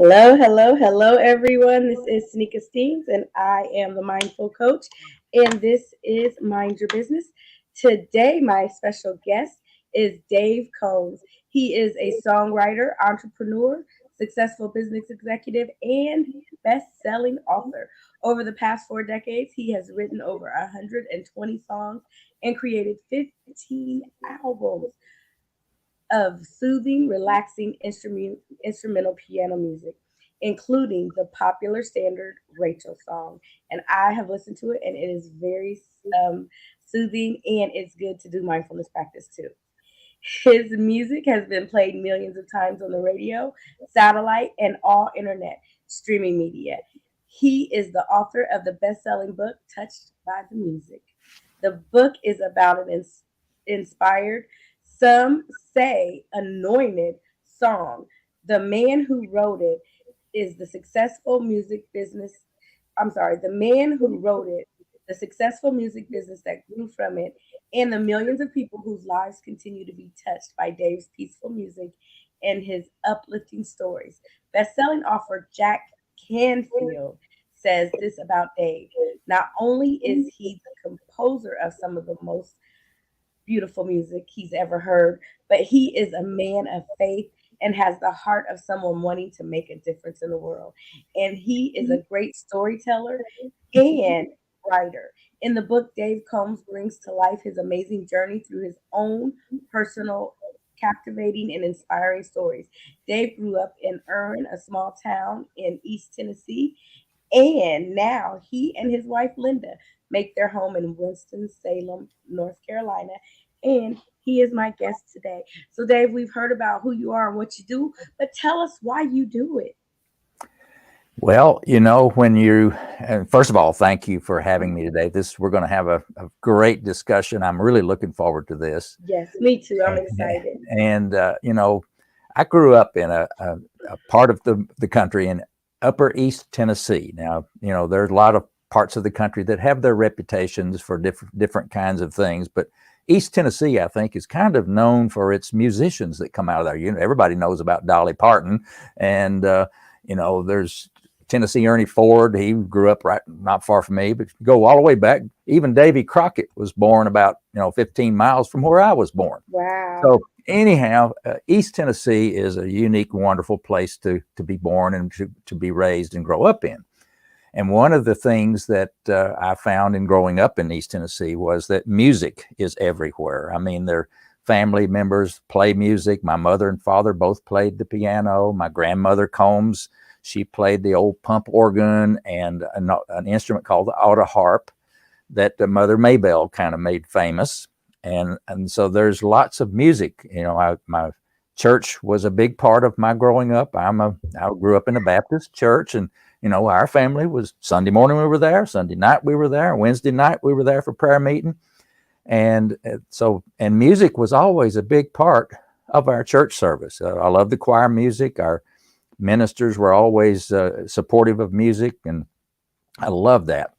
Hello, hello, hello, everyone. This is Sneaker Steams, and I am the Mindful Coach, and this is Mind Your Business. Today, my special guest is Dave Combs. He is a songwriter, entrepreneur, successful business executive, and best-selling author. Over the past 4 decades, he has written over 120 songs and created 15 albums of soothing, relaxing instrumental piano music, including the popular standard Rachel song. And I have listened to it, and it is very soothing, and it's good to do mindfulness practice too. His music has been played millions of times on the radio, satellite, and all internet streaming media. He is the author of the best selling book, Touched by the Music. The book is about an inspired, some say anointed song. The man who wrote it is the successful music business. I'm sorry, the man who wrote it, the successful music business that grew from it, and the millions of people whose lives continue to be touched by Dave's peaceful music and his uplifting stories. Best-selling author Jack Canfield says this about Dave. Not only is he the composer of some of the most beautiful music he's ever heard, but he is a man of faith and has the heart of someone wanting to make a difference in the world. And he is a great storyteller and writer. In the book, Dave Combs brings to life his amazing journey through his own personal, captivating, and inspiring stories. Dave grew up in Erin, a small town in East Tennessee, and now he and his wife Linda make their home in Winston-Salem, North Carolina. And he is my guest today. So, Dave, we've heard about who you are and what you do, but tell us why you do it. Well, first of all, thank you for having me today. We're going to have a great discussion. I'm really looking forward to this. Yes, me too. I'm excited. And I grew up in a part of the country in Upper East Tennessee. Now, there's a lot of parts of the country that have their reputations for different kinds of things, but East Tennessee, I think, is kind of known for its musicians that come out of there. Everybody knows about Dolly Parton, and there's Tennessee Ernie Ford. He grew up right not far from me, but go all the way back. Even Davy Crockett was born about 15 miles from where I was born. Wow. So anyhow, East Tennessee is a unique, wonderful place to be born and to be raised and grow up in. And one of the things that I found in growing up in East Tennessee was that music is everywhere. I mean, their family members play music. My mother and father both played the piano. My grandmother Combs, she played the old pump organ and an instrument called the auto harp that Mother Maybelle kind of made famous. And so there's lots of music. My church was a big part of my growing up. I grew up in a Baptist church, and our family was Sunday morning we were there, Sunday night we were there, Wednesday night we were there for prayer meeting. And music was always a big part of our church service. I love the choir music. Our ministers were always supportive of music, and I love that.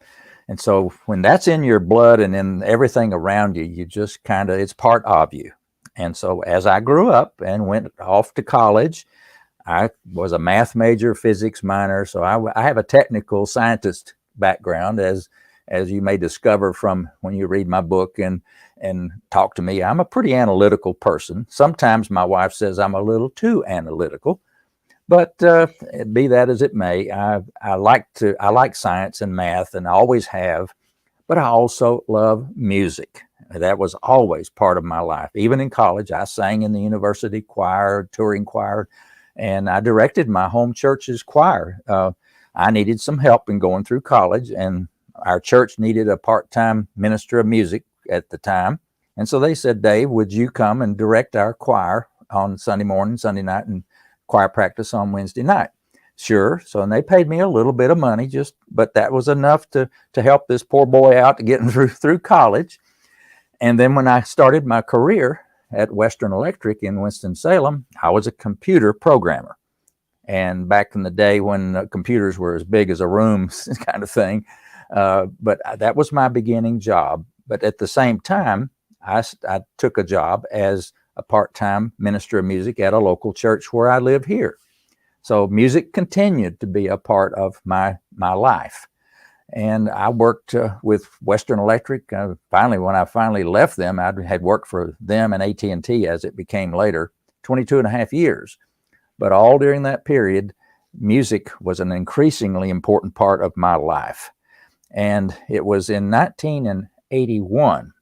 And so when that's in your blood and in everything around you, you just it's part of you. And so as I grew up and went off to college, I was a math major, physics minor. So I have a technical scientist background, as you may discover from when you read my book and talk to me. I'm a pretty analytical person. Sometimes my wife says I'm a little too analytical, but be that as it may, I like science and math, and I always have. But I also love music. That was always part of my life. Even in college, I sang in the university choir, touring choir, and I directed my home church's choir. I needed some help in going through college, and our church needed a part-time minister of music at the time. And so they said, Dave, would you come and direct our choir on Sunday morning, Sunday night, and choir practice on Wednesday night? Sure. So, and they paid me a little bit of money, but that was enough to help this poor boy out to get through college. And then when I started my career at Western Electric in Winston-Salem, I was a computer programmer. And back in the day when computers were as big as a room kind of thing, but that was my beginning job. But at the same time, I took a job as a part-time minister of music at a local church where I live here. So music continued to be a part of my life. And I worked with Western Electric. Finally, when I finally left them, I had worked for them and AT&T as it became later, 22 and a half years. But all during that period, music was an increasingly important part of my life. And it was in 1981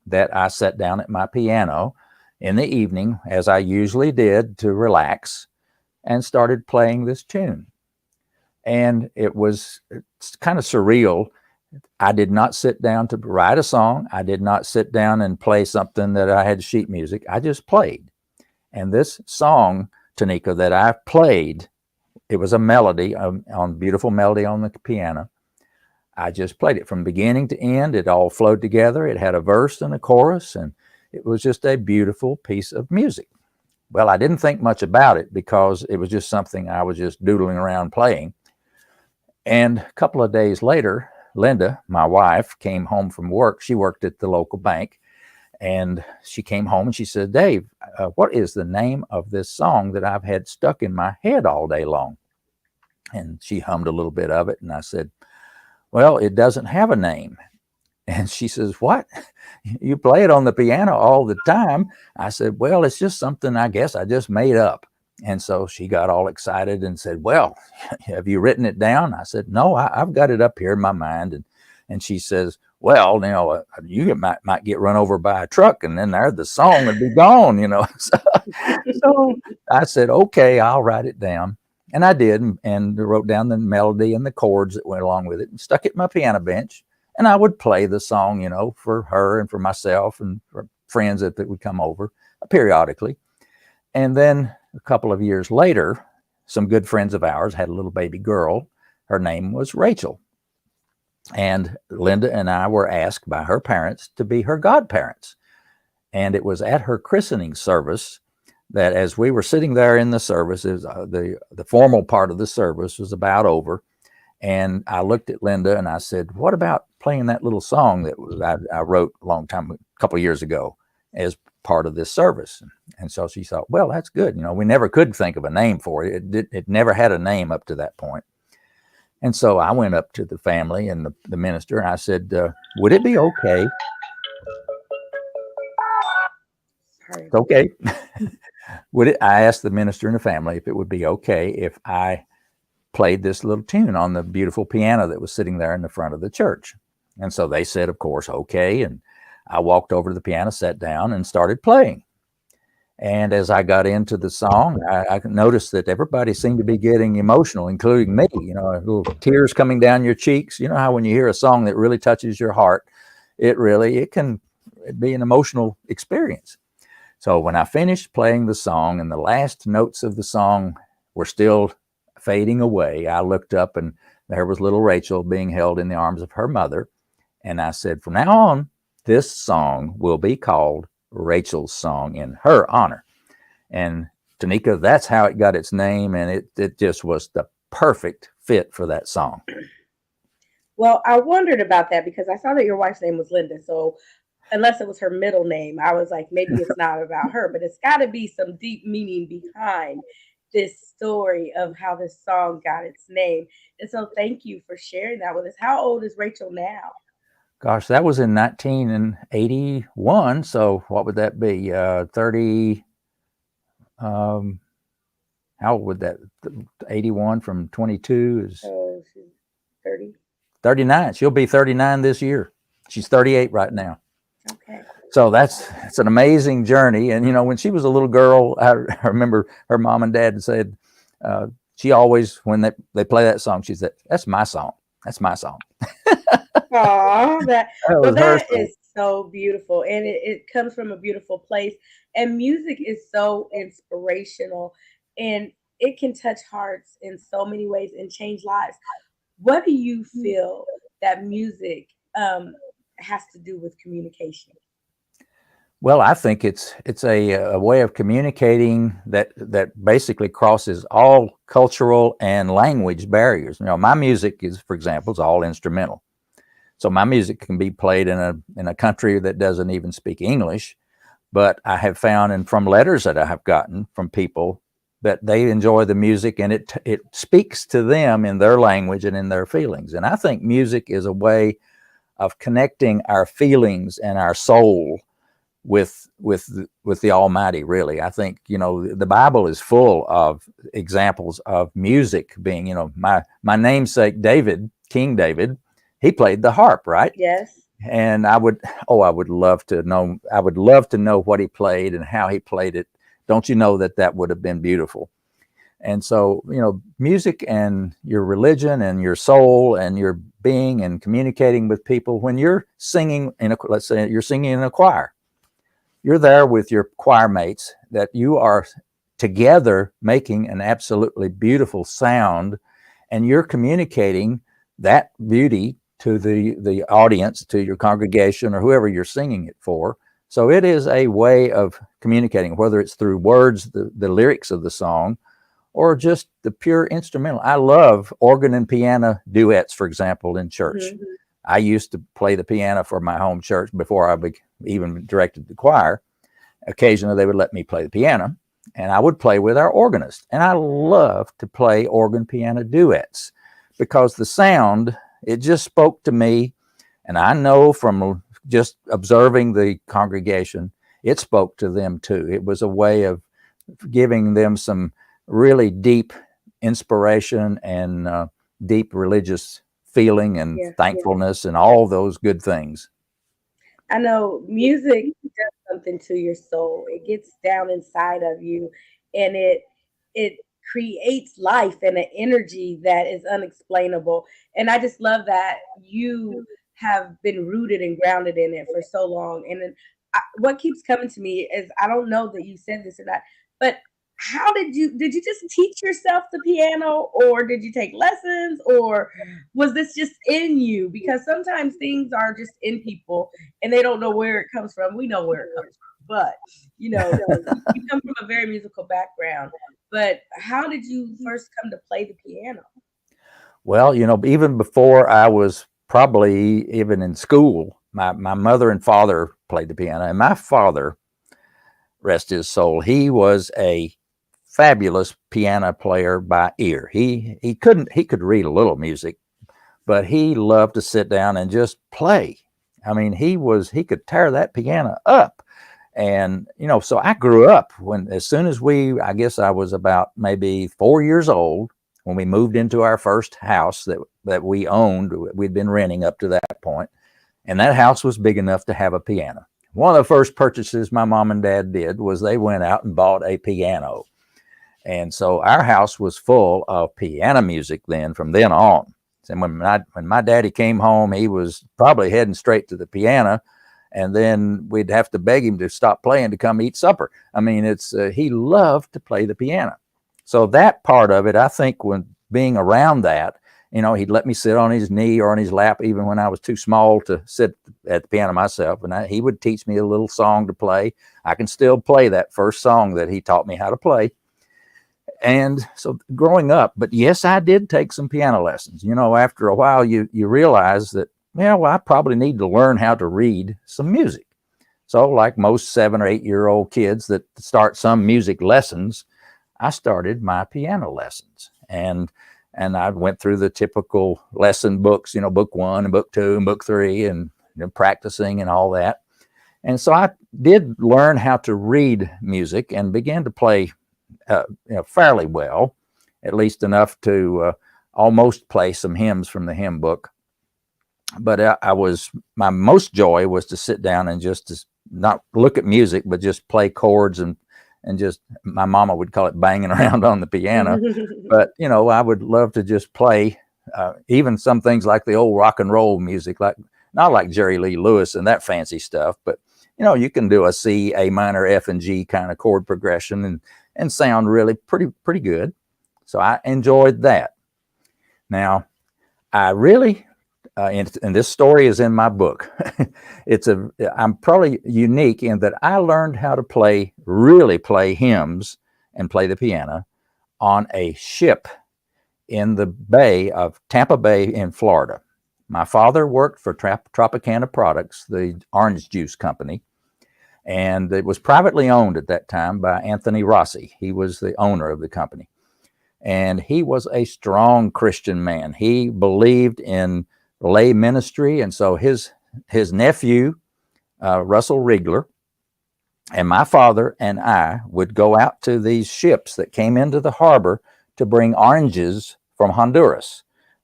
that I sat down at my piano in the evening, as I usually did, to relax, and started playing this tune. And it's kind of surreal. I did not sit down to write a song. I did not sit down and play something that I had sheet music. I just played. And this song, Tanika, that I played, it was a melody, on beautiful melody on the piano. I just played it from beginning to end. It all flowed together. It had a verse and a chorus, and it was just a beautiful piece of music. Well, I didn't think much about it because it was just something I was just doodling around playing. And a couple of days later, Linda, my wife, came home from work. She worked at the local bank. And she came home and she said, Dave, what is the name of this song that I've had stuck in my head all day long? And she hummed a little bit of it. And I said, well, it doesn't have a name. And she says, what? You play it on the piano all the time. I said, well, it's just something I guess I just made up. And so she got all excited and said, well, have you written it down? I said, no, I've got it up here in my mind. And she says, well, you might get run over by a truck, and then the song would be gone. So I said, okay, I'll write it down. And I did, and wrote down the melody and the chords that went along with it, and stuck it in my piano bench. And I would play the song, for her and for myself and for friends that would come over periodically. And then a couple of years later, some good friends of ours had a little baby girl. Her name was Rachel. And Linda and I were asked by her parents to be her godparents. And it was at her christening service that, as we were sitting there in the service, the formal part of the service was about over. And I looked at Linda and I said, what about playing that little song that I wrote a couple of years ago as part of this service? And so she thought, well, that's good. We never could think of a name for it. It never had a name up to that point. And so I went up to the family and the minister, and I said, would it be okay? Sorry. It's okay. I asked the minister and the family if it would be okay if I played this little tune on the beautiful piano that was sitting there in the front of the church. And so they said, of course, okay. And I walked over to the piano, sat down, and started playing. And as I got into the song, I noticed that everybody seemed to be getting emotional, including me. Little tears coming down your cheeks. You know how when you hear a song that really touches your heart, it can be an emotional experience. So when I finished playing the song and the last notes of the song were still fading away, I looked up and there was little Rachel being held in the arms of her mother. And I said, from now on, this song will be called Rachel's Song in her honor. And Tanika, that's how it got its name. And it just was the perfect fit for that song. Well, I wondered about that because I saw that your wife's name was Linda. So unless it was her middle name, I was like, maybe it's not about her, but it's got to be some deep meaning behind this story of how this song got its name. And so thank you for sharing that with us. How old is Rachel now? Gosh, that was in 1981. So what would that be? 30. How would that? 81 from 22 is. Oh, she's 30. 39. She'll be 39 this year. She's 38 right now. Okay. So it's an amazing journey. And when she was a little girl, I remember her mom and dad said she always, when they play that song, she said, "That's my song. That's my song." Aw, that That is so beautiful, and it comes from a beautiful place. And music is so inspirational, and it can touch hearts in so many ways and change lives. What do you feel that music has to do with communication? Well, I think it's a way of communicating that basically crosses all cultural and language barriers. My music is, for example, is all instrumental. So my music can be played in a country that doesn't even speak English, but I have found, and from letters that I have gotten from people, but they enjoy the music, and it speaks to them in their language and in their feelings. And I think music is a way of connecting our feelings and our soul with the Almighty. Really, I think, the Bible is full of examples of music being, my namesake David, King David, he played the harp, right? Yes. And I would love to know. I would love to know what he played and how he played it. Don't you know that would have been beautiful? And so, music and your religion and your soul and your being and communicating with people. When you're singing let's say you're singing in a choir, you're there with your choir mates, that you are together making an absolutely beautiful sound, and you're communicating that beauty to the audience, to your congregation, or whoever you're singing it for. So it is a way of communicating, whether it's through words, the lyrics of the song, or just the pure instrumental. I love organ and piano duets, for example, in church. Mm-hmm. I used to play the piano for my home church before I even directed the choir. Occasionally, they would let me play the piano, and I would play with our organist. And I love to play organ piano duets because the sound, it just spoke to me. And I know from just observing the congregation, it spoke to them too. It was a way of giving them some really deep inspiration and deep religious feeling and Yeah. thankfulness and all those good things. I know music does something to your soul. It gets down inside of you, and it creates life and an energy that is unexplainable. And I just love that you have been rooted and grounded in it for so long. And then what keeps coming to me is, I don't know that you said this or not, but how did you just teach yourself the piano, or did you take lessons, or was this just in you? Because sometimes things are just in people and they don't know where it comes from. We know where it comes from, but you come from a very musical background. But how did you first come to play the piano? Well, even before I was probably even in school, my mother and father played the piano. And my father, rest his soul, he was a fabulous piano player by ear. He could read a little music, but he loved to sit down and just play. I mean, he could tear that piano up. And, so I grew up as soon as I guess I was about maybe 4 years old when we moved into our first house that we owned. We'd been renting up to that point, and that house was big enough to have a piano. One of the first purchases my mom and dad did was they went out and bought a piano. And so our house was full of piano music then, from then on. And when my daddy came home, he was probably heading straight to the piano, and then we'd have to beg him to stop playing to come eat supper. I mean, he loved to play the piano. So that part of it, I think, when being around that, he'd let me sit on his knee or on his lap, even when I was too small to sit at the piano myself. And he would teach me a little song to play. I can still play that first song that he taught me how to play. And so growing up, but yes, I did take some piano lessons. After a while, you realize that, well, I probably need to learn how to read some music. So like most 7 or 8 year old kids that start some music lessons, I started my piano lessons. And I went through the typical lesson books, book 1 and book 2 and book 3, and practicing and all that. And so I did learn how to read music and began to play fairly well, at least enough to almost play some hymns from the hymn book. But my most joy was to sit down and just to not look at music, but just play chords and just, my mama would call it banging around on the piano. But, I would love to just play even some things like the old rock and roll music, like not like Jerry Lee Lewis and that fancy stuff, but, you can do a C, A minor, F, and G kind of chord progression and sound really pretty good. So I enjoyed that. Now, I really, and this story is in my book. I'm probably unique in that I learned how to really play hymns and play the piano on a ship in the bay of Tampa Bay in Florida. My father worked for Tropicana Products, the orange juice company. And it was privately owned at that time by Anthony Rossi. He was the owner of the company. And he was a strong Christian man. He believed in lay ministry. And so his nephew, Russell Riegler, and my father and I would go out to these ships that came into the harbor to bring oranges from Honduras.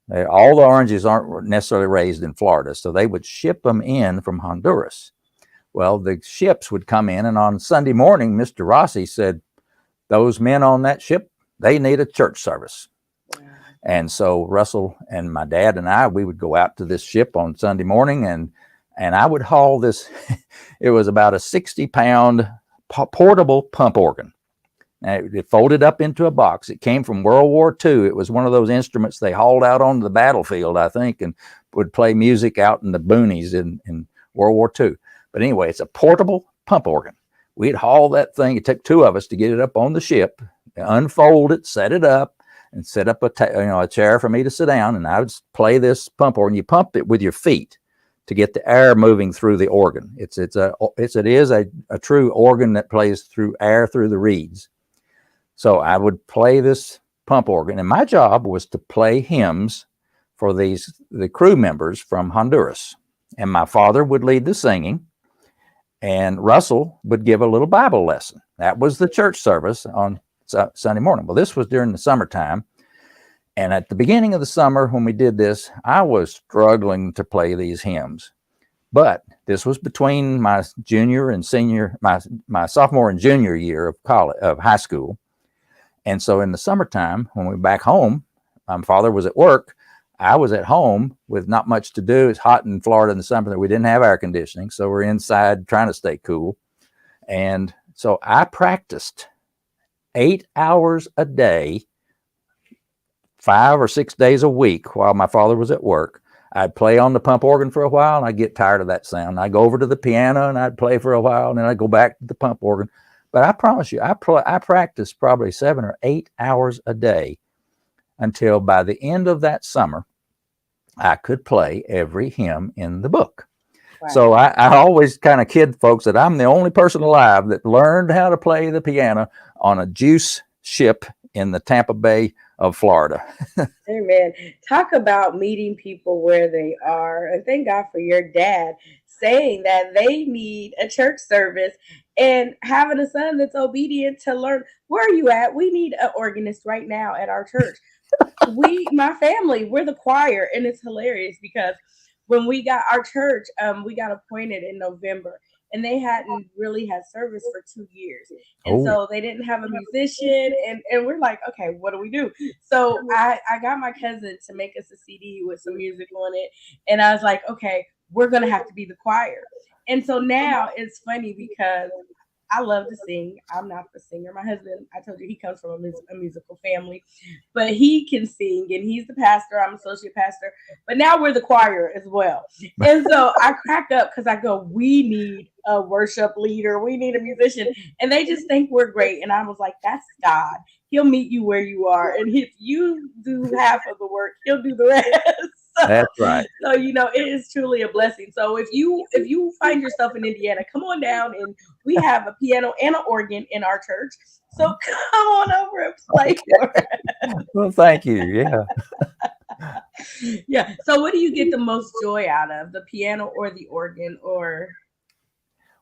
All the oranges aren't necessarily raised in Florida, so they would ship them in from Honduras. Well, the ships would come in, and on Sunday morning, Mr. Rossi said, those men on that ship, they need a church service. Wow. And so Russell and my dad and I, we would go out to this ship on Sunday morning, and I would haul this. It was about a 60-pound portable pump organ. It folded up into a box. It came from World War II. It was one of those instruments they hauled out onto the battlefield, I think, and would play music out in the boonies in World War II. But anyway, it's a portable pump organ. We'd haul that thing. It took two of us to get it up on the ship, unfold it, set it up, and set up a chair for me to sit down. And I would play this pump organ. You pump it with your feet to get the air moving through the organ. It is a true organ that plays through air through the reeds. So I would play this pump organ, and my job was to play hymns for the crew members from Honduras. And my father would lead the singing, and Russell would give a little Bible lesson. That was the church service on Sunday morning. Well, this was during the summertime. And at the beginning of the summer, when we did this, I was struggling to play these hymns. But this was between my junior and senior, my sophomore and junior year of high school. And so in the summertime, when we were back home, my father was at work. I was at home with not much to do. It's hot in Florida in the summer. We didn't have air conditioning, so we're inside trying to stay cool. And so I practiced 8 hours a day, 5 or 6 days a week while my father was at work. I'd play on the pump organ for a while, and I'd get tired of that sound. I'd go over to the piano, and I'd play for a while, and then I'd go back to the pump organ. But I promise you, I practiced probably 7 or 8 hours a day until by the end of that summer, I could play every hymn in the book. Wow. So I always kind of kid folks that I'm the only person alive that learned how to play the piano on a juice ship in the Tampa Bay of Florida. Amen. Talk about meeting people where they are. And thank God for your dad saying that they need a church service and having a son that's obedient to learn. Where are you at? We need an organist right now at our church. My family, we're the choir, and it's hilarious because when we got our church, we got appointed in November, and they hadn't really had service for 2 years. And so they didn't have a musician, and we're like, okay, what do we do? So I got my cousin to make us a CD with some music on it. And I was like, okay, we're going to have to be the choir. And so now it's funny because I love to sing. I'm not the singer. My husband, I told you, he comes from a musical family, but he can sing, and he's the pastor. I'm associate pastor, but now we're the choir as well. And so I crack up because I go, we need a worship leader. We need a musician. And they just think we're great. And I was like, that's God. He'll meet you where you are. And if you do half of the work, he'll do the rest. That's right. So, it is truly a blessing. So if you find yourself in Indiana, come on down, and we have a piano and an organ in our church. So come on over and play for us. Well, thank you. Yeah. Yeah. So what do you get the most joy out of, the piano or the organ? Or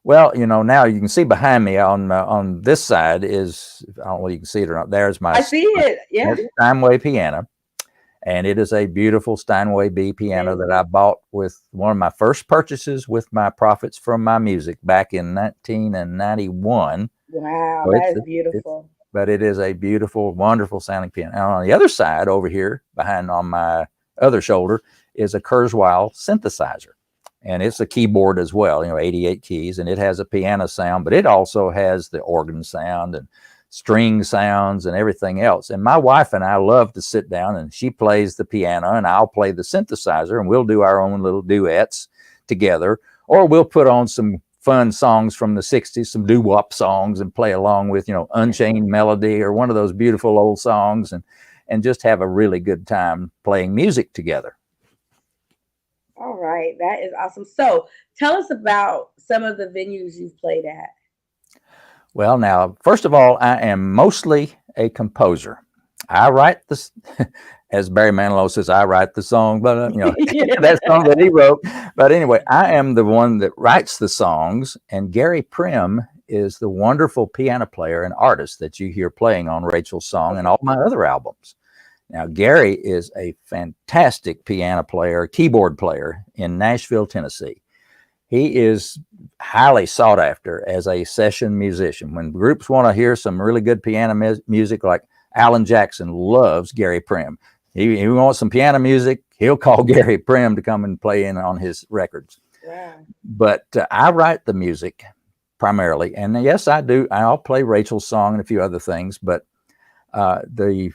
well, now you can see behind me on this side is, I don't know if you can see it or not. There's I see it. Yeah. Steinway piano. And it is a beautiful Steinway B piano that I bought with one of my first purchases with my profits from my music back in 1991. Wow, so that is beautiful. But it is a beautiful, wonderful sounding piano. And on the other side, over here, behind on my other shoulder, is a Kurzweil synthesizer. And it's a keyboard as well, 88 keys, and it has a piano sound, but it also has the organ sound and string sounds and everything else. And my wife and I love to sit down, and she plays the piano and I'll play the synthesizer, and we'll do our own little duets together, or we'll put on some fun songs from the 60s, some doo-wop songs, and play along with, Unchained Melody or one of those beautiful old songs, and just have a really good time playing music together. All right, that is awesome. So tell us about some of the venues you've played at? Well, now, first of all, I am mostly a composer. I write this, as Barry Manilow says, I write the song, but that song that he wrote. But anyway, I am the one that writes the songs, and Gary Prim is the wonderful piano player and artist that you hear playing on Rachel's song and all my other albums. Now, Gary is a fantastic piano player, keyboard player in Nashville, Tennessee. He is highly sought after as a session musician. When groups want to hear some really good piano music, like Alan Jackson loves Gary Prim. He wants some piano music, he'll call Gary Prim to come and play in on his records. Wow. But I write the music primarily. And yes, I do. I'll play Rachel's song and a few other things. But the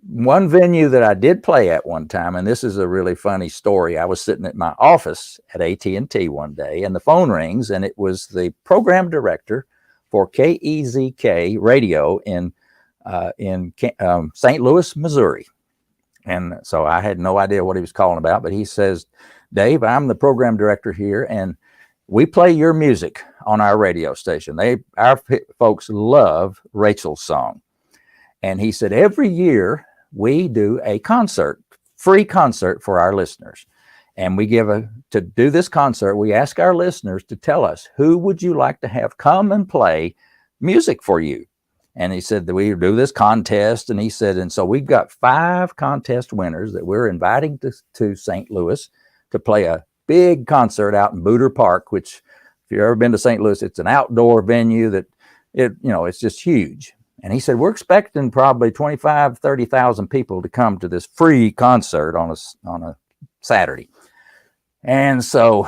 one venue that I did play at one time, and this is a really funny story. I was sitting at my office at AT&T one day, and the phone rings, and it was the program director for KEZK radio in St. Louis, Missouri. And so I had no idea what he was calling about, but he says, "Dave, I'm the program director here, and we play your music on our radio station. Our folks love Rachel's song." And he said, "Every year we do a concert, free concert for our listeners. And we to do this concert, we ask our listeners to tell us, who would you like to have come and play music for you?" And he said that we do this contest. And he said, and so we've got 5 contest winners that we're inviting to St. Louis to play a big concert out in Booter Park, which, if you've ever been to St. Louis, it's an outdoor venue that it's just huge. And he said, we're expecting probably 25, 30,000 people to come to this free concert on a Saturday. And so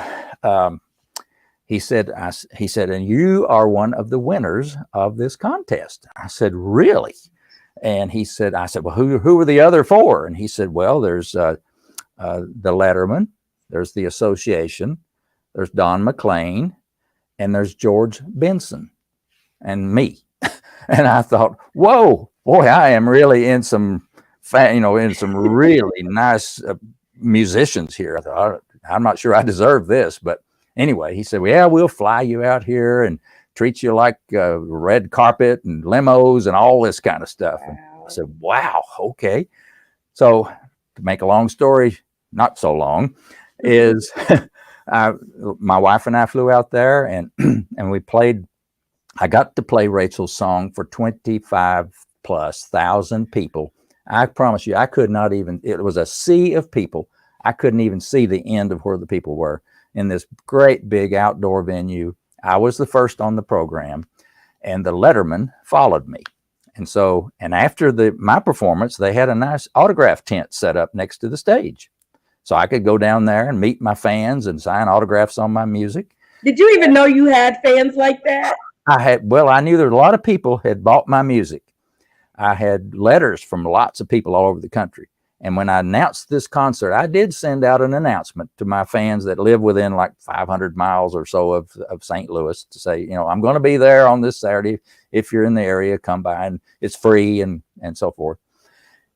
he said, and you are one of the winners of this contest. I said, really? And I said, well, who are the other 4? And he said, well, there's the Letterman, there's the Association, there's Don McLean, and there's George Benson, and me. And I thought, whoa, boy, I am really in some really nice musicians here. I thought, I'm not sure I deserve this. But anyway, he said, well, yeah, we'll fly you out here and treat you like red carpet and limos and all this kind of stuff. Wow. And I said, wow, okay. So to make a long story, not so long, is my wife and I flew out there and we played. I got to play Rachel's song for 25,000+ people. I promise you, I could not even, it was a sea of people. I couldn't even see the end of where the people were in this great big outdoor venue. I was the first on the program, and the Letterman followed me. And after my performance, they had a nice autograph tent set up next to the stage. So I could go down there and meet my fans and sign autographs on my music. Did you even know you had fans like that? I knew there were a lot of people had bought my music. I had letters from lots of people all over the country. And when I announced this concert, I did send out an announcement to my fans that live within like 500 miles or so of St. Louis to say, I'm going to be there on this Saturday. If you're in the area, come by, and it's free and so forth.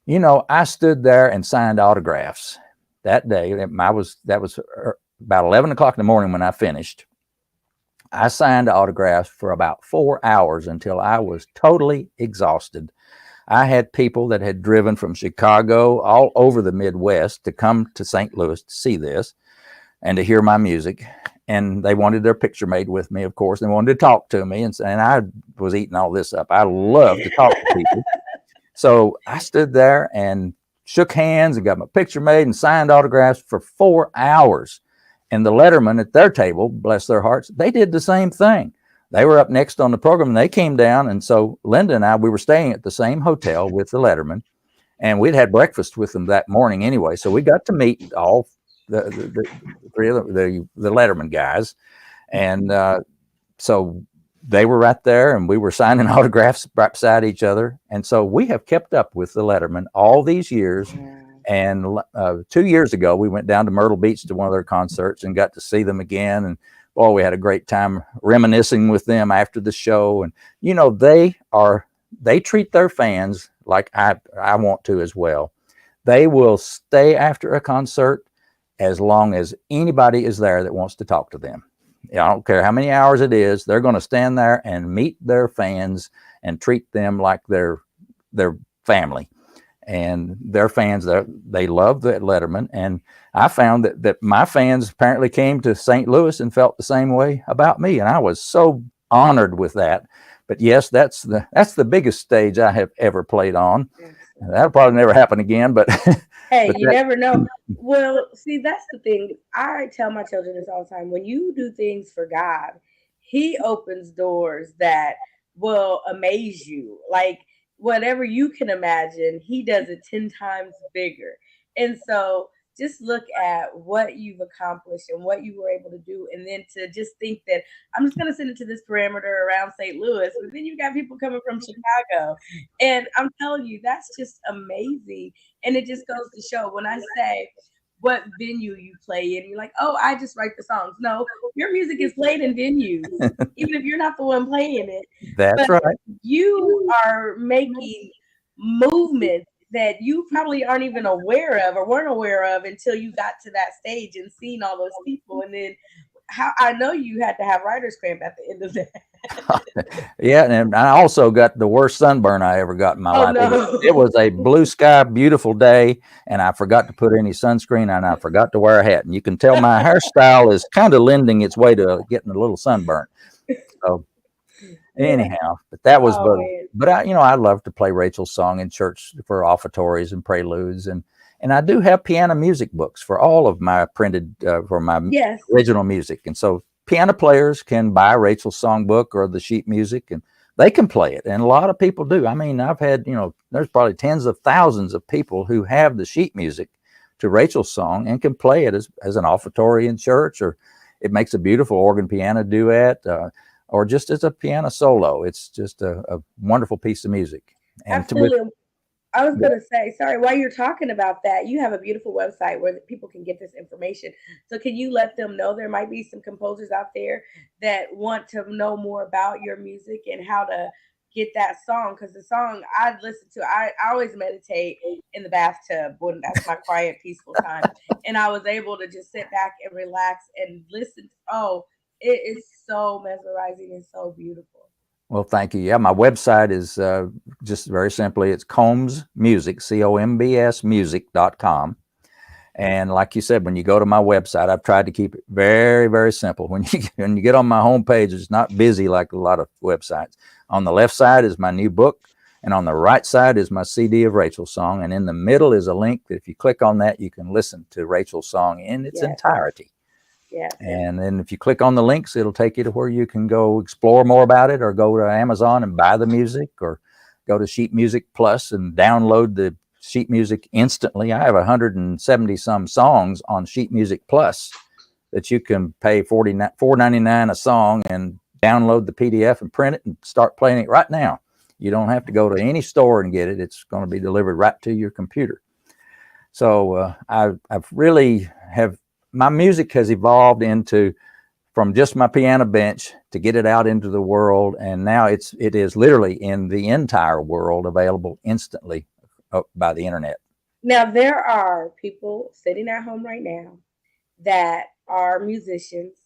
I stood there and signed autographs that day. That was about 11 o'clock in the morning when I finished. I signed autographs for about 4 hours until I was totally exhausted. I had people that had driven from Chicago all over the Midwest to come to St. Louis to see this and to hear my music. And they wanted their picture made with me, of course. They wanted to talk to me. And I was eating all this up. I love to talk to people. So I stood there and shook hands and got my picture made and signed autographs for 4 hours. And the Letterman at their table, bless their hearts, they did the same thing. They were up next on the program, and they came down. And so Linda and I, we were staying at the same hotel with the Letterman, and we'd had breakfast with them that morning anyway. So we got to meet all the Letterman guys. And so they were right there, and we were signing autographs right beside each other. And so we have kept up with the Letterman all these years. And 2 years ago, we went down to Myrtle Beach to one of their concerts and got to see them again. And boy, we had a great time reminiscing with them after the show. And, they treat their fans like I want to as well. They will stay after a concert as long as anybody is there that wants to talk to them. I don't care how many hours it is. They're going to stand there and meet their fans and treat them like their family. And their fans, they love that Letterman. And I found that my fans apparently came to St. Louis and felt the same way about me. And I was so honored with that. But yes, that's the biggest stage I have ever played on. Absolutely. That'll probably never happen again. But Hey, but you that never know. Well, see, that's the thing. I tell my children this all the time. When you do things for God, He opens doors that will amaze you. Like whatever you can imagine, He does it 10 times bigger. And so just look at what you've accomplished and what you were able to do. And then to just think that I'm just going to send it to this parameter around St. Louis. But then you got people coming from Chicago. And I'm telling you, that's just amazing. And it just goes to show when I say what venue you play in, you're like, oh, I just write the songs. No, your music is played in venues, even if you're not the one playing it. that's But right. you are making movements that you probably aren't even aware of or weren't aware of until you got to that stage and seen all those people. And then how I know you had to have writer's cramp at the end of that. Yeah, and I also got the worst sunburn I ever got in my Oh life. It no. was a blue sky, beautiful day, and I forgot to put any sunscreen, and I forgot to wear a hat. And you can tell my hairstyle is kind of lending its way to getting a little sunburn. So Yeah. anyhow, but that was, Oh man. but I love to play Rachel's song in church for offertories and preludes, and I do have piano music books for all of my printed for my Yes. original music, and so piano players can buy Rachel's songbook or the sheet music, and they can play it, and a lot of people do. I mean, I've had there's probably tens of thousands of people who have the sheet music to Rachel's song and can play it as an offertory in church, or it makes a beautiful organ piano duet. Or just as a piano solo. It's just a wonderful piece of music. And to, with Absolutely. I was going to say, sorry, while you're talking about that, you have a beautiful website where people can get this information. So, can you let them know there might be some composers out there that want to know more about your music and how to get that song? Because the song I listen to, I always meditate in the bathtub when that's my quiet, peaceful time. And I was able to just sit back and relax and listen. Oh, it is so mesmerizing and so beautiful. well, thank you. Yeah, my website is just very simply, it's Combs Music, COMBS music.com. And like you said, when you go to my website, I've tried to keep it very, very simple. When you get on my homepage, it's not busy like a lot of websites. On the left side is my new book, and on the right side is my CD of Rachel's song. And in the middle is a link that if you click on that, you can listen to Rachel's song in its Yes, entirety. yes. And then if you click on the links, it'll take you to where you can go explore more about it, or go to Amazon and buy the music, or go to Sheet Music Plus and download the sheet music instantly. I have 170 some songs on Sheet Music Plus that you can pay $4.99 a song and download the PDF and print it and start playing it right now. You don't have to go to any store and get it. It's going to be delivered right to your computer. So I've really have my music has evolved into from just my piano bench to get it out into the world, and now it is literally in the entire world, available instantly by the internet. Now, there are people sitting at home right now that are musicians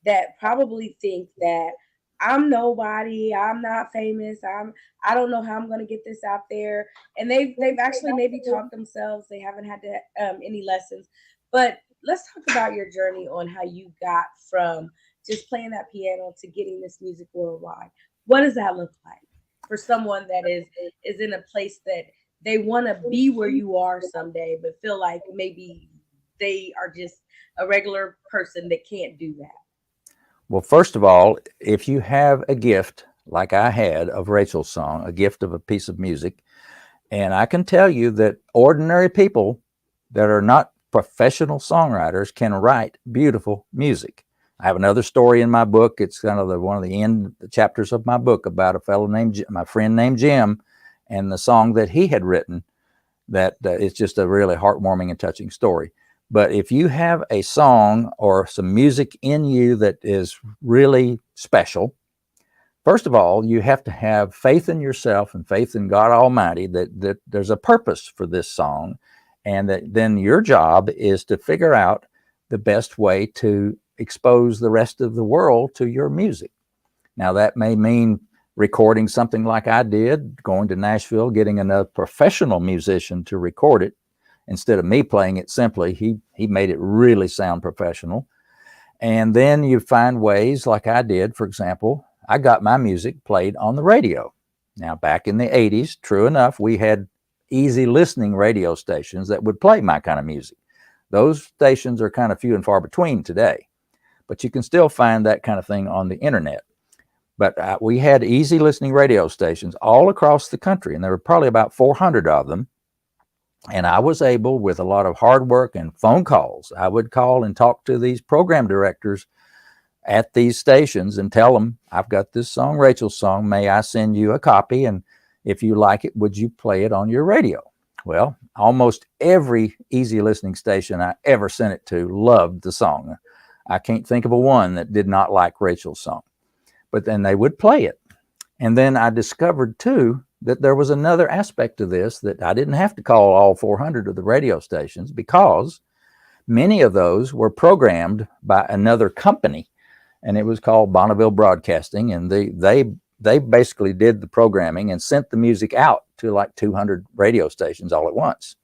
that probably think that I'm nobody, I'm not famous, I don't know how I'm going to get this out there, and they've actually maybe taught themselves. They haven't had to, any lessons, but let's talk about your journey on how you got from just playing that piano to getting this music worldwide. What does that look like for someone that is in a place that they want to be where you are someday, but feel like maybe they are just a regular person that can't do that. Well, first of all, if you have a gift like I had of Rachel's song, a gift of a piece of music, and I can tell you that ordinary people that are not professional songwriters can write beautiful music. I have another story in my book. It's kind of one of the end chapters of my book about a fellow named my friend named Jim, and the song that he had written. That it's just a really heartwarming and touching story. But if you have a song or some music in you that is really special, first of all, you have to have faith in yourself and faith in God Almighty that there's a purpose for this song, and that then your job is to figure out the best way to expose the rest of the world to your music. Now, that may mean recording something like I did, going to Nashville, getting another professional musician to record it. Instead of me playing it simply, he made it really sound professional. And then you find ways like I did. For example, I got my music played on the radio. Now, back in the 80s, true enough, we had easy listening radio stations that would play my kind of music. Those stations are kind of few and far between today, but you can still find that kind of thing on the internet. But we had easy listening radio stations all across the country, and there were probably about 400 of them. And I was able, with a lot of hard work and phone calls, I would call and talk to these program directors at these stations and tell them, I've got this song, Rachel's song, may I send you a copy? And if you like it, would you play it on your radio? Well, almost every easy listening station I ever sent it to loved the song. I can't think of a one that did not like Rachel's song. But then they would play it. And then I discovered, too, that there was another aspect to this, that I didn't have to call all 400 of the radio stations, because many of those were programmed by another company, and it was called Bonneville Broadcasting, and they basically did the programming and sent the music out to like 200 radio stations all at once.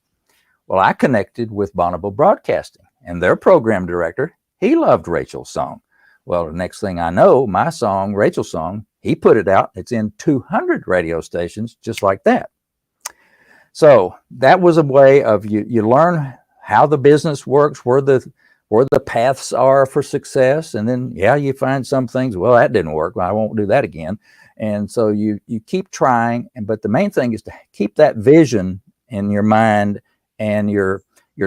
Well, I connected with Bonneville Broadcasting, and their program director, he loved Rachel's song. Well, the next thing I know, my song, Rachel's song, he put it out. It's in 200 radio stations just like that. So that was a way of you learn how the business works, where the paths are for success. And then, yeah, you find some things, well, that didn't work. Well, I won't do that again. And so you keep trying. But the main thing is to keep that vision in your mind and your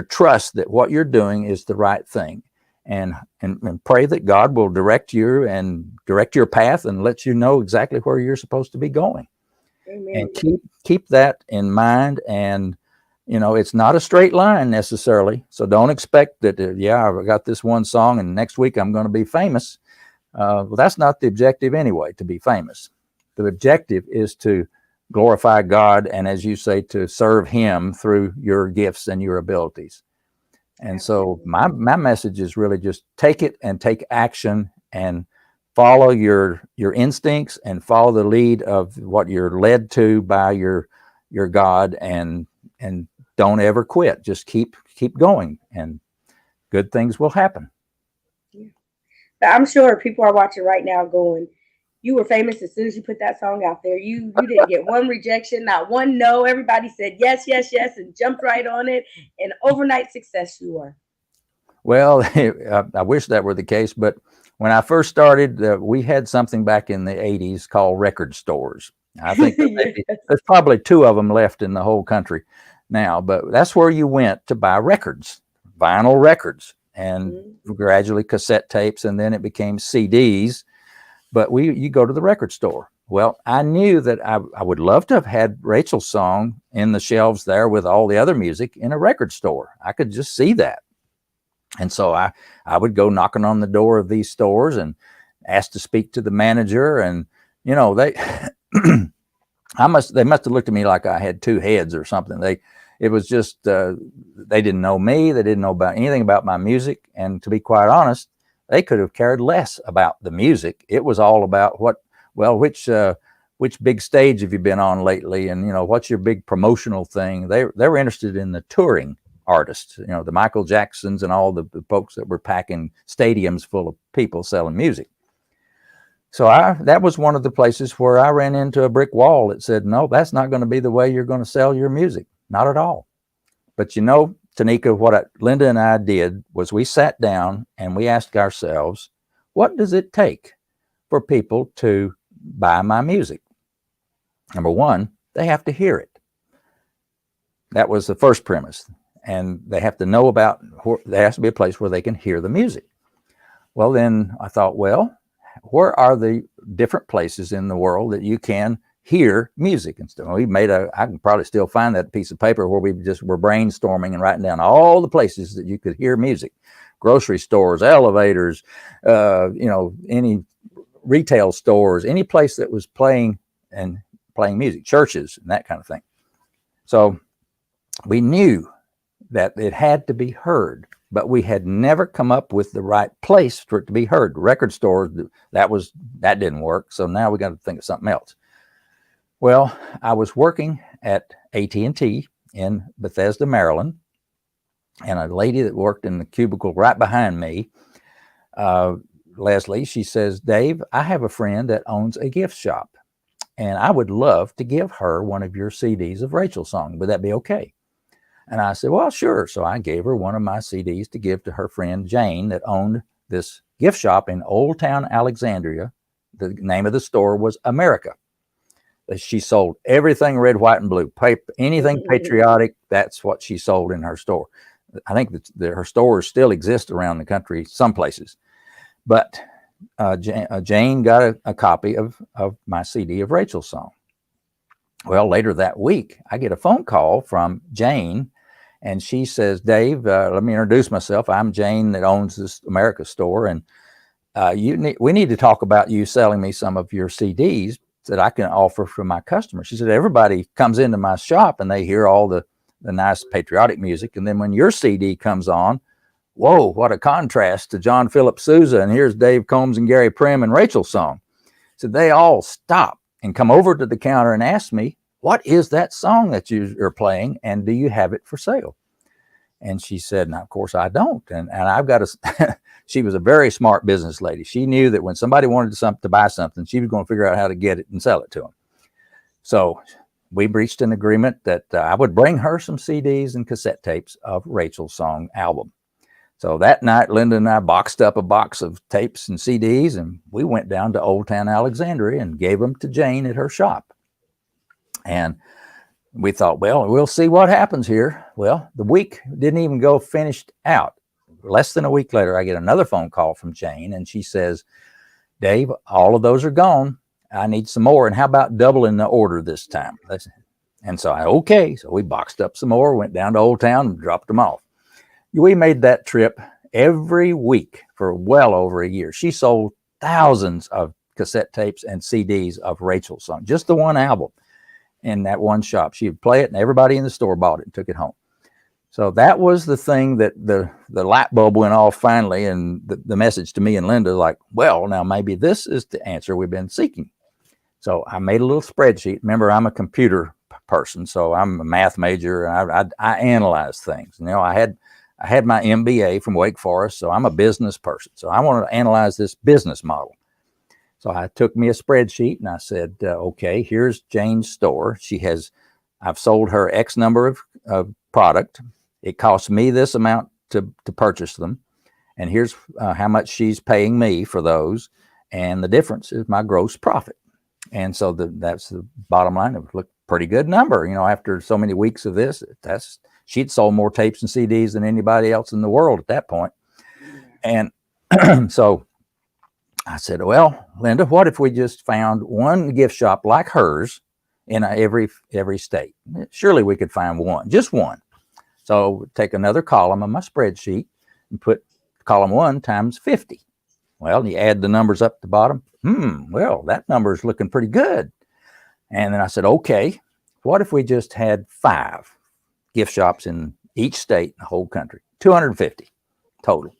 trust that what you're doing is the right thing. And pray that God will direct you and direct your path and let you know exactly where you're supposed to be going. Amen. And keep that in mind. And, it's not a straight line necessarily. So don't expect that, I got this one song and next week I'm going to be famous. Well, that's not the objective anyway, to be famous. The objective is to glorify God and, as you say, to serve Him through your gifts and your abilities. And so my message is really just take it and take action and follow your instincts and follow the lead of what you're led to by your God, and don't ever quit. Just keep going, and good things will happen. Yeah. But I'm sure people are watching right now going, you were famous as soon as you put that song out there. You didn't get one rejection, not one no. Everybody said yes, yes, yes, and jumped right on it. And overnight success you were. Well, I wish that were the case. But when I first started, we had something back in the 80s called record stores. I think there's probably 2 of them left in the whole country now. But that's where you went to buy records, vinyl records, and gradually cassette tapes, and then it became CDs. But you go to the record store. Well, I knew that I would love to have had Rachel's song in the shelves there with all the other music in a record store. I could just see that. And so I would go knocking on the door of these stores and ask to speak to the manager. And, they must have looked at me like I had 2 heads or something. It was just, they didn't know me. They didn't know about anything about my music. And to be quite honest, they could have cared less about the music. It was all about which big stage have you been on lately? And, what's your big promotional thing? They were interested in the touring artists, the Michael Jacksons and all the folks that were packing stadiums full of people selling music. So that was one of the places where I ran into a brick wall that said, no, that's not going to be the way you're going to sell your music. Not at all. But Tanika, what Linda and I did was we sat down and we asked ourselves, what does it take for people to buy my music? Number one, they have to hear it. That was the first premise. And they have to know there has to be a place where they can hear the music. Well, then I thought, where are the different places in the world that you can hear music and stuff? I can probably still find that piece of paper where we just were brainstorming and writing down all the places that you could hear music. Grocery stores, elevators, any retail stores, any place that was playing music, churches and that kind of thing. So we knew that it had to be heard but we had never come up with the right place for it to be heard. Record stores, that didn't work. So now we got to think of something else. Well, I was working at AT&T in Bethesda, Maryland, and a lady that worked in the cubicle right behind me, Leslie, she says, Dave, I have a friend that owns a gift shop, and I would love to give her one of your CDs of Rachel's song. Would that be okay? And I said, well, sure. So I gave her one of my CDs to give to her friend Jane that owned this gift shop in Old Town Alexandria. The name of the store was America. She sold everything red, white, and blue. Anything patriotic, that's what she sold in her store. I think that her stores still exist around the country, some places. But Jane got a copy of my CD of Rachel's song. Well, later that week, I get a phone call from Jane, and she says, Dave, let me introduce myself. I'm Jane that owns this America store, and we need to talk about you selling me some of your CDs that I can offer for my customers. She said, everybody comes into my shop and they hear all the nice patriotic music. And then when your CD comes on, whoa, what a contrast to John Philip Sousa. And here's Dave Combs and Gary Prim and Rachel's song. So they all stop and come over to the counter and ask me, what is that song that you are playing? And do you have it for sale? And she said, now, of course I don't. And I've got she was a very smart business lady. She knew that when somebody wanted to buy something, she was going to figure out how to get it and sell it to them. So we reached an agreement that I would bring her some CDs and cassette tapes of Rachel's song album. So that night, Linda and I boxed up a box of tapes and CDs, and we went down to Old Town Alexandria and gave them to Jane at her shop. And we thought, well, we'll see what happens here. Well, the week didn't even go finished out. Less than a week later, I get another phone call from Jane, and she says, Dave, all of those are gone. I need some more. And how about doubling the order this time? And so okay. So we boxed up some more, went down to Old Town and dropped them off. We made that trip every week for well over a year. She sold thousands of cassette tapes and CDs of Rachel's song, just the one album in that one shop. She would play it and everybody in the store bought it and took it home. So that was the thing that the light bulb went off finally. And the message to me and Linda, like, well, now maybe this is the answer we've been seeking. So I made a little spreadsheet. Remember, I'm a computer person, so I'm a math major. And I analyze things. You know, I had my MBA from Wake Forest, so I'm a business person. So I wanted to analyze this business model. So I took me a spreadsheet and I said, okay, here's Jane's store. I've sold her X number of product. It costs me this amount to purchase them. And here's how much she's paying me for those. And the difference is my gross profit. And so that's the bottom line. It looked pretty good number. You know, after so many weeks of this, she'd sold more tapes and CDs than anybody else in the world at that point. And so I said, well, Linda, what if we just found one gift shop like hers in every state? Surely we could find one, just one. So take another column of my spreadsheet and put column 1 times 50. Well, you add the numbers up at the bottom. Well, that number is looking pretty good. And then I said, okay, what if we just had 5 gift shops in each state in the whole country? 250 total.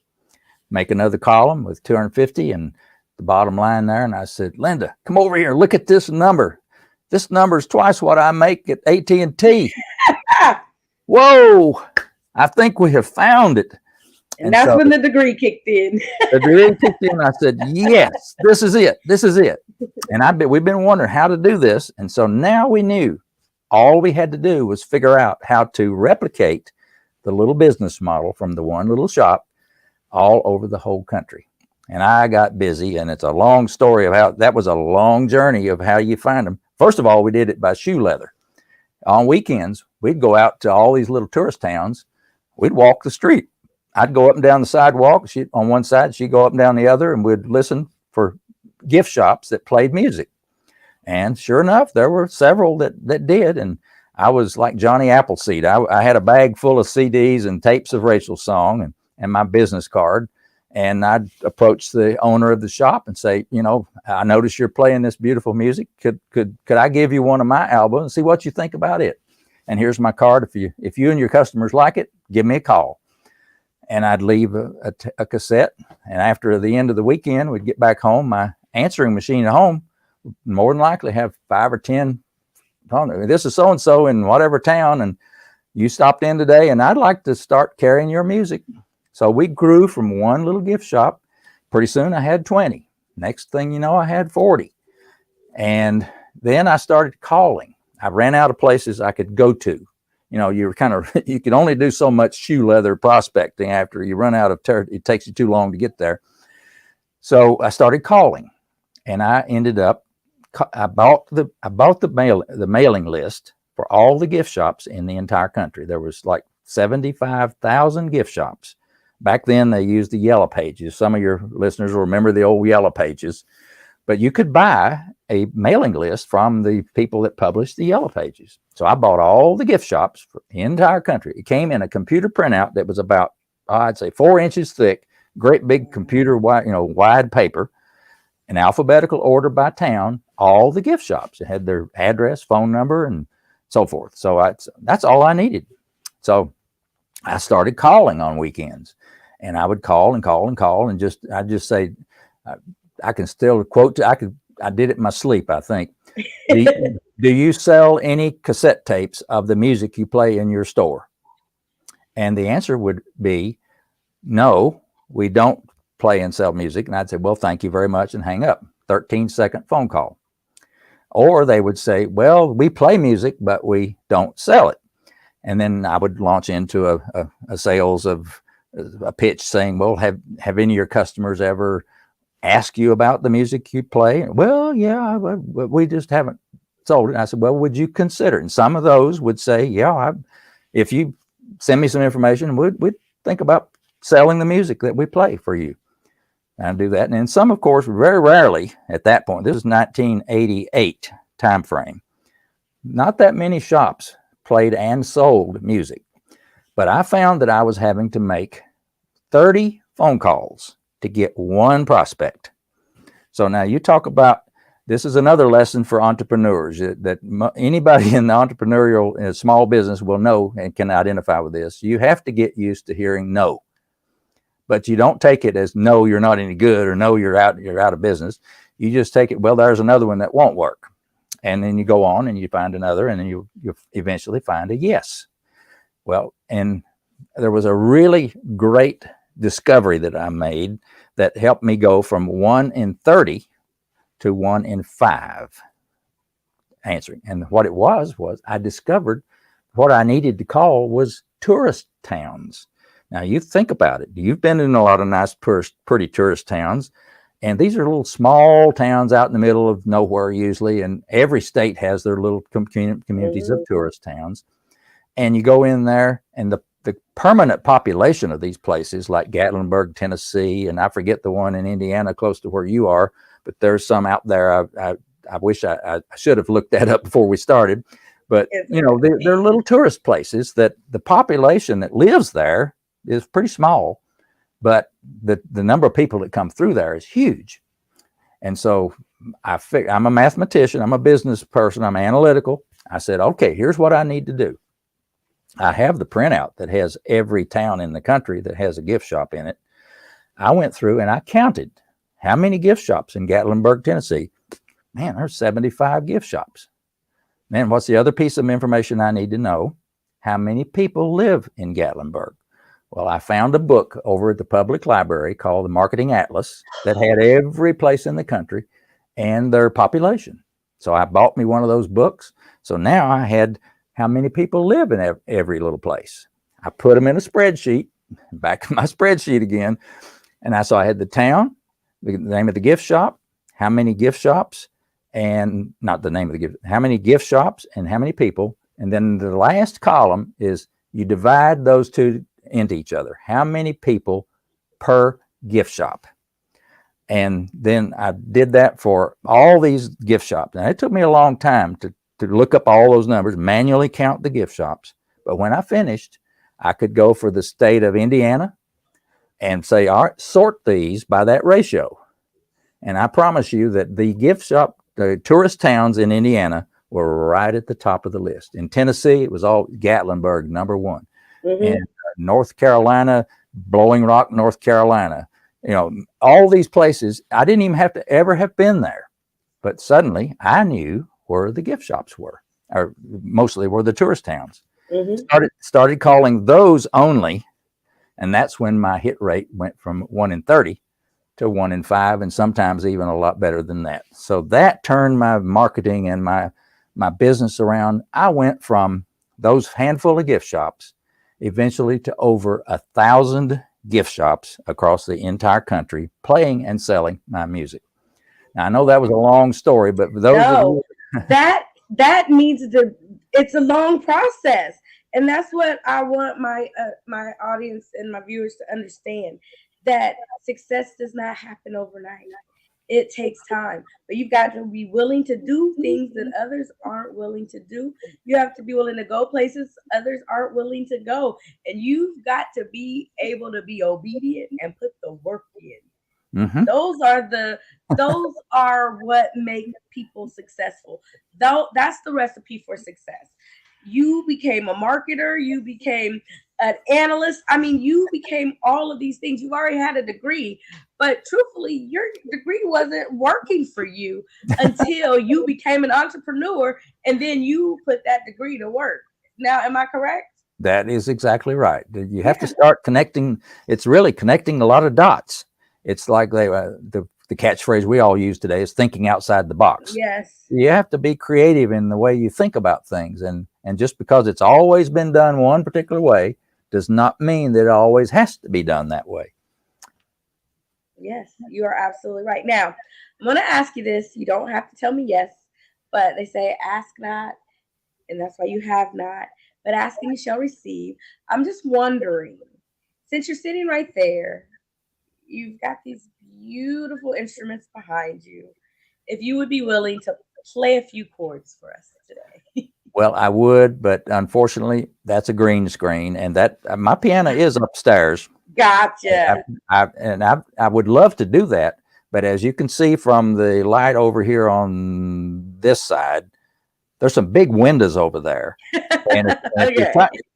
Make another column with 250 and the bottom line there. And I said, Linda, come over here. Look at this number. This number is twice what I make at AT&T. Whoa, I think we have found it. And that's so, when the degree kicked in. The degree kicked in. I said, yes, this is it. This is it. And we've been wondering how to do this. And so now we knew all we had to do was figure out how to replicate the little business model from the one little shop all over the whole country. And I got busy, and it's a long story of how that was a long journey of how you find them. First of all, we did it by shoe leather. On weekends, we'd go out to all these little tourist towns. We'd walk the street. I'd go up and down the sidewalk. She'd on one side, she'd go up and down the other, and we'd listen for gift shops that played music. And sure enough, there were several that did. And I was like Johnny Appleseed. I had a bag full of CDs and tapes of Rachel's song and my business card. And I'd approach the owner of the shop and say, you know, I noticed you're playing this beautiful music. Could I give you one of my albums and see what you think about it? And here's my card. If you and your customers like it, give me a call. and I'd leave a cassette. And after the end of the weekend, we'd get back home. My answering machine at home would more than likely have 5 or 10. This is so and so in whatever town, and you stopped in today, and I'd like to start carrying your music. So we grew from one little gift shop. Pretty soon I had 20. Next thing you know, I had 40. And then I started calling. I ran out of places I could go to. You know, you were kind of, you could only do so much shoe leather prospecting after you run out of territory. It takes you too long to get there. So I started calling, and I ended up, I bought the mailing list for all the gift shops in the entire country. There was like 75,000 gift shops. Back then they used the Yellow Pages. Some of your listeners will remember the old Yellow Pages, but you could buy a mailing list from the people that published the Yellow Pages. So I bought all the gift shops for the entire country. It came in a computer printout that was about, I'd say 4 inches thick, great big computer wide, wide paper, in alphabetical order by town, all the gift shops. It had their address, phone number, and so forth. So that's all I needed. So I started calling on weekends, and I would call and call and call, and I'd just say, I can still quote, I did it in my sleep, I think. Do you sell any cassette tapes of the music you play in your store? And the answer would be, no, we don't play and sell music. And I'd say, well, thank you very much, and hang up. 13-second phone call. Or they would say, well, we play music, but we don't sell it. And then I would launch into a sales of a pitch saying, well, have any of your customers ever ask you about the music you play? Well, yeah, we just haven't sold it. And I said, well, would you consider it? And some of those would say, yeah, if you send me some information, we'd think about selling the music that we play for you. And I do that. And then some, of course, very rarely at that point, this is 1988 time frame, not that many shops played and sold music. But I found that I was having to make 30 phone calls to get one prospect. So now you talk about, this is another lesson for entrepreneurs that anybody in the entrepreneurial small business will know and can identify with this. You have to get used to hearing no, but you don't take it as no, you're not any good, or no, you're out of business. You just take it, well, there's another one that won't work. And then you go on and you find another, and then you eventually find a yes. Well, and there was a really great discovery that I made that helped me go from 1 in 30 to 1 in 5 answering. And what it was I discovered what I needed to call was tourist towns. Now you think about it. You've been in a lot of nice, pretty tourist towns, and these are little small towns out in the middle of nowhere usually, and every state has their little communities of tourist towns. And you go in there, and the permanent population of these places, like Gatlinburg, Tennessee, and I forget the one in Indiana close to where you are, but there's some out there. I wish I should have looked that up before we started. But, they're little tourist places that the population that lives there is pretty small, but the number of people that come through there is huge. And so I'm a mathematician, I'm a business person, I'm analytical. I said, okay, here's what I need to do. I have the printout that has every town in the country that has a gift shop in it. I went through and I counted how many gift shops in Gatlinburg, Tennessee. Man, there's 75 gift shops. Man, what's the other piece of information I need to know? How many people live in Gatlinburg? Well, I found a book over at the public library called the Marketing Atlas that had every place in the country and their population. So I bought me one of those books. So now I had how many people live in every little place. I put them in a spreadsheet, back in my spreadsheet again. And I had the town, the name of the gift shop, how many gift shops, and not the name of the gift, how many gift shops and how many people. And then the last column is you divide those two into each other. How many people per gift shop? And then I did that for all these gift shops. Now, it took me a long time to look up all those numbers, manually count the gift shops. But when I finished, I could go for the state of Indiana and say, all right, sort these by that ratio. And I promise you that the gift shop, the tourist towns in Indiana were right at the top of the list. In Tennessee, it was all Gatlinburg, number one. Mm-hmm. In North Carolina, Blowing Rock, North Carolina. All these places, I didn't even have to ever have been there. But suddenly I knew where the gift shops were, or mostly were the tourist towns. Mm-hmm. Started calling those only, and that's when my hit rate went from 1 in 30 to 1 in 5, and sometimes even a lot better than that. So that turned my marketing and my business around. I went from those handful of gift shops eventually to over 1,000 gift shops across the entire country playing and selling my music. Now, I know that was a long story, but for those of No, you, that means it's a long process, and that's what I want my audience and my viewers to understand, that success does not happen overnight. It takes time, but you've got to be willing to do things that others aren't willing to do. You have to be willing to go places others aren't willing to go, and you've got to be able to be obedient and put the work in. mm-hmm, Those are what make people successful. Though that's the recipe for success. You became a marketer, you became an analyst. I mean, you became all of these things. You've already had a degree, but truthfully, your degree wasn't working for you until you became an entrepreneur, and then you put that degree to work. Now, am I correct? that is exactly right. You have to Yeah. start connecting. It's really connecting a lot of dots. It's like the catchphrase we all use today is thinking outside the box. Yes. You have to be creative in the way you think about things, and just because it's always been done one particular way does not mean that it always has to be done that way. Yes, you are absolutely right. Now, I'm going to ask you this. You don't have to tell me yes, but they say ask not, and that's why you have not. But asking you shall receive. I'm just wondering, since you're sitting right there, you've got these beautiful instruments behind you, if you would be willing to play a few chords for us today. Well, I would, but unfortunately, that's a green screen, and that my piano is upstairs. I, Gotcha. I would love to do that, but as you can see from the light over here on this side, there's some big windows over there, Okay.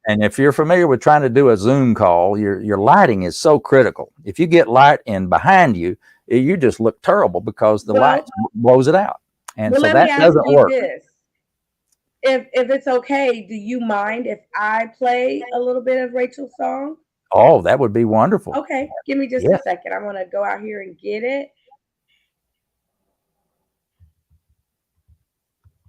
and if you're familiar with trying to do a Zoom call, your lighting is so critical. If you get light in behind you, you just look terrible because the light Well, blows it out, and well, so let me that ask doesn't you work. this. If it's okay, do you mind if I play a little bit of Rachel's song? Oh, that would be wonderful. Okay, give me just a Yeah. second. I'm gonna go out here and get it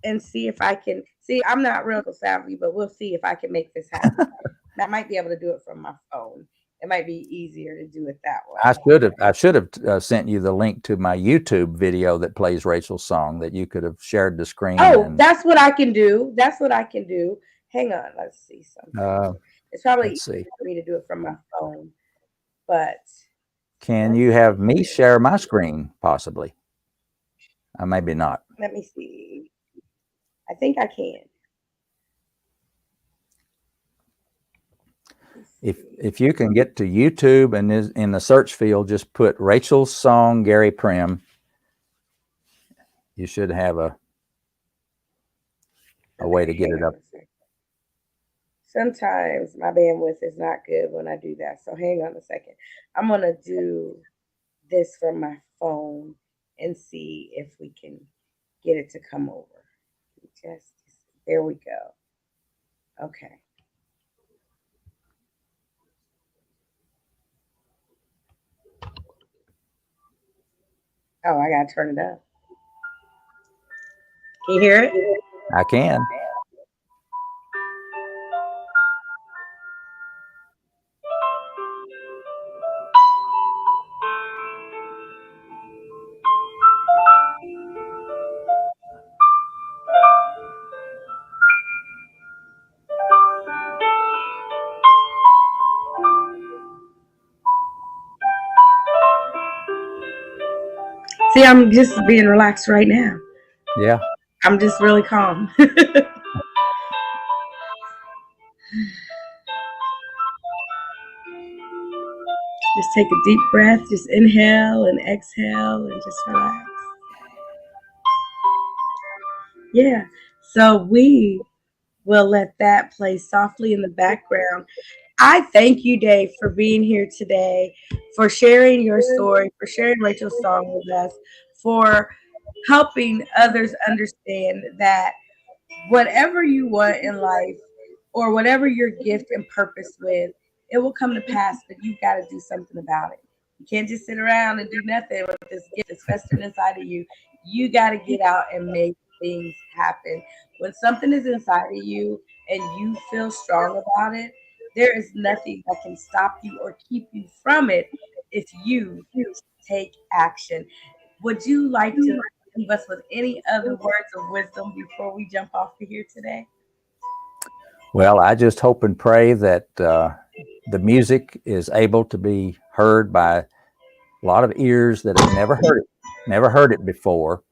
and see if I can see. I'm not real savvy, but we'll see if I can make this happen. I might be able to do it from my phone. It might be easier to do it that way. I should have sent you the link to my YouTube video that plays Rachel's song that you could have shared the screen Oh, and that's what I can do. That's what I can do. Hang on, let's see something. uh, It's probably let's see. easier for me to do it from my phone, but Can let's you see have me here. share my screen possibly? Maybe not. Let me see. I think I can. Let's see. If you can get to YouTube and in the search field, just put Rachel's song Gary Prim. You should have a way Okay, to get hang it on up. a second. Sometimes my bandwidth is not good when I do that. So hang on a second. I'm gonna do this from my phone and see if we can get it to come over. Just there we go. Okay. Oh, I gotta turn it up. Can you hear it? I can. See, I'm just being relaxed right now. Yeah. I'm just really calm. Just take a deep breath, just inhale and exhale and just relax. Yeah. So we will let that play softly in the background. I thank you, Dave, for being here today, for sharing your story, for sharing Rachel's song with us, for helping others understand that whatever you want in life or whatever your gift and purpose with, it will come to pass, but you've got to do something about it. You can't just sit around and do nothing with this gift that's festering inside of you. You got to get out and make things happen. When something is inside of you and you feel strong about it, there is nothing that can stop you or keep you from it if you take action. Would you like to leave us with any other words of wisdom before we jump off of here today? Well, I just hope and pray that the music is able to be heard by a lot of ears that have never heard it before,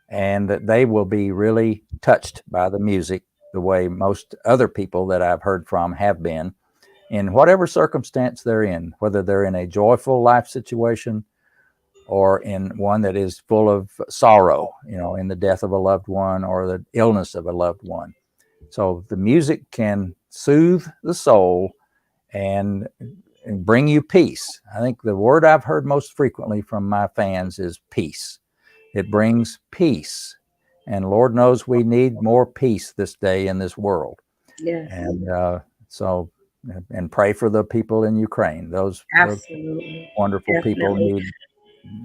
and that they will be really touched by the music the way most other people that I've heard from have been, in whatever circumstance they're in, whether they're in a joyful life situation or in one that is full of sorrow, in the death of a loved one or the illness of a loved one. So the music can soothe the soul and bring you peace. I think the word I've heard most frequently from my fans is peace. It brings peace. And Lord knows we need more peace this day in this world. Yes, And so, and pray for the people in Ukraine. Those absolutely. wonderful people Definitely.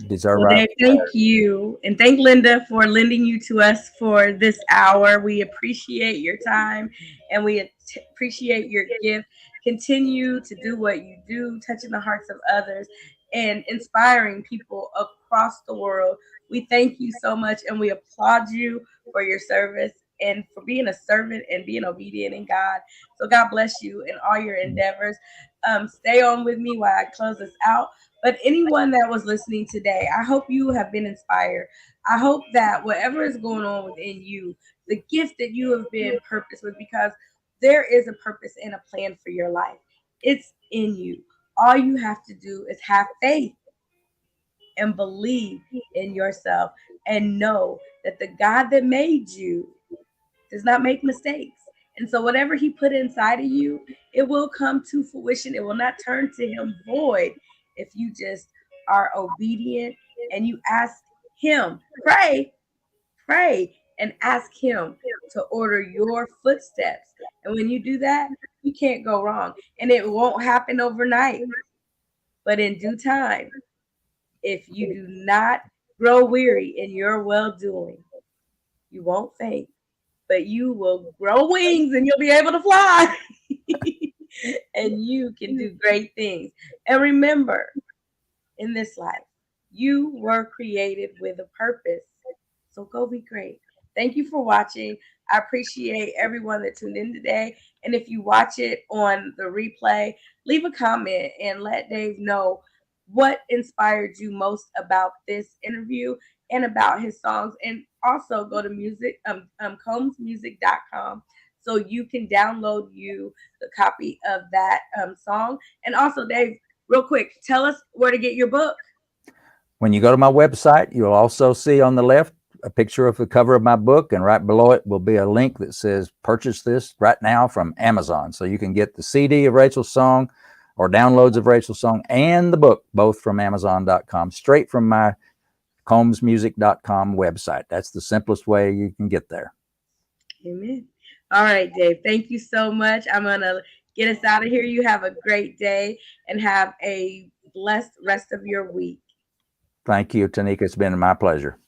deserve Well, our Dave, thank you. And thank Linda for lending you to us for this hour. We appreciate your time and we appreciate your gift. Continue to do what you do, touching the hearts of others and inspiring people across the world. We thank you so much and we applaud you for your service and for being a servant and being obedient in God. So, God bless you in all your endeavors. Stay on with me while I close this out. But anyone that was listening today, I hope you have been inspired. I hope that whatever is going on within you, the gift that you have been purpose with, because there is a purpose and a plan for your life. It's in you. All you have to do is have faith and believe in yourself and know that the God that made you does not make mistakes. And so whatever he put inside of you, it will come to fruition. It will not turn to him void if you just are obedient and you ask him, pray and ask him to order your footsteps. And when you do that, you can't go wrong. And it won't happen overnight, but in due time, if you do not grow weary in your well doing, you won't faint, but you will grow wings and you'll be able to fly. And you can do great things. And remember, in this life, you were created with a purpose. So go be great. Thank you for watching. I appreciate everyone that tuned in today. And if you watch it on the replay, leave a comment and let Dave know what inspired you most about this interview and about his songs. And also go to combsmusic.com so you can download you the copy of that song. And also, Dave, real quick, tell us where to get your book. When you go to my website, you'll also see on the left a picture of the cover of my book, and right below it will be a link that says purchase this right now from Amazon. So you can get the CD of Rachel's song or downloads of Rachel's song and the book, both from Amazon.com, straight from my combsmusic.com website. That's the simplest way you can get there. Amen. All right, Dave. Thank you so much. I'm going to get us out of here. You have a great day and have a blessed rest of your week. Thank you, Tanika. It's been my pleasure.